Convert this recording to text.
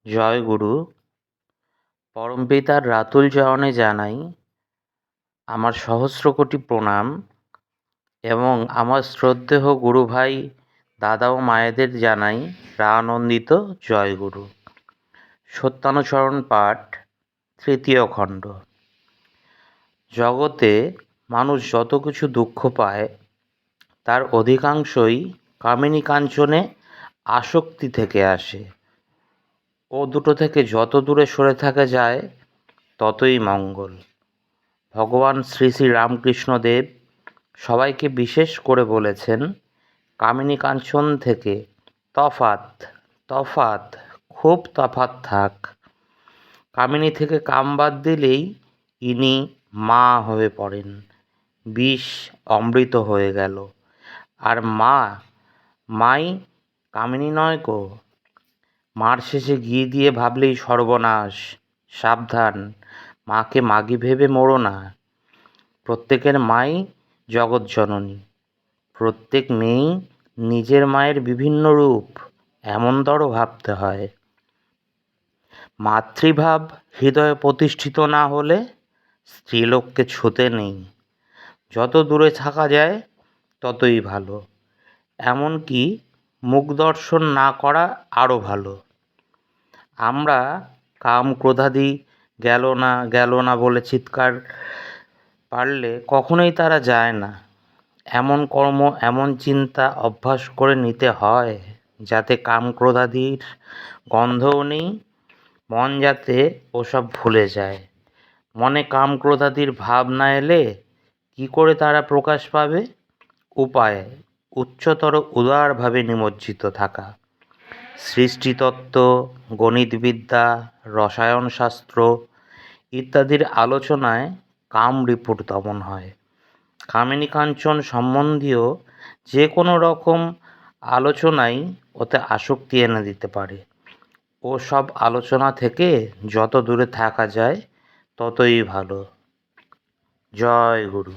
জয় গুরু। পরমপিতার রাতুল চরণে জানাই আমার সহস্র কোটি প্রণাম এবং আমার শ্রদ্ধেয় গুরু ভাই, দাদা ও মায়েদের জানাই প্রাণন্দিত জয় গুরু। সত্যানুচরণ পাঠ, তৃতীয় খণ্ড। জগতে মানুষ যত কিছু দুঃখ পায় তার অধিকাংশই কামিনী কাঞ্চনে আসক্তি থেকে আসে। ও দুটো থেকে যত দূরে সরে থাকা যায় ততই মঙ্গল। ভগবান শ্রী শ্রী রামকৃষ্ণদেব সবাইকে বিশেষ করে বলেছেন, কামিনী কাঞ্চন থেকে তফাৎ তফাৎ খুব তফাৎ থাক। কামিনী থেকে কাম বাদ দিলেই ইনি মা হয়ে পড়েন। বিষ অমৃত হয়ে গেল। আর মাই কামিনী নয় গো। মার শেষে ঘি দিয়ে ভাবলেই সর্বনাশ। সাবধান, মাকে মাগি ভেবে মরো না। প্রত্যেকের মাই জগৎজননী। প্রত্যেক মেয়েই নিজের মায়ের বিভিন্ন রূপ, এমনতর ভাবতে হয়। মাতৃভাব হৃদয়ে প্রতিষ্ঠিত না হলে স্ত্রীলোককে ছুতে নেই। যত দূরে থাকা যায় ততই ভালো। এমনকি মুখ দর্শন না করা আরও ভালো। আমরা কাম ক্রোধাদি গেল না বলে চিৎকার পারলে কখনোই তারা যায় না। এমন কর্ম, এমন চিন্তা অভ্যাস করে নিতে হয় যাতে কাম ক্রোধাদির গন্ধও নেই, মন যাতে ওসব ভুলে যায়। মনে কাম ক্রোধাদির ভাব না এলে কি করে তারা প্রকাশ পাবে? উপায় উচ্চতর উদারভাবে নিমজ্জিত থাকা। সৃষ্টিতত্ত্ব, গণিতবিদ্যা, রসায়নশাস্ত্র ইত্যাদির আলোচনায় কাম রিপুর দমন হয়। কামিনী কাঞ্চন সম্বন্ধীয় যে কোনো রকম আলোচনাই ওতে আসক্তি এনে দিতে পারে। ও সব আলোচনা থেকে যত দূরে থাকা যায় ততই ভালো। জয় গুরু।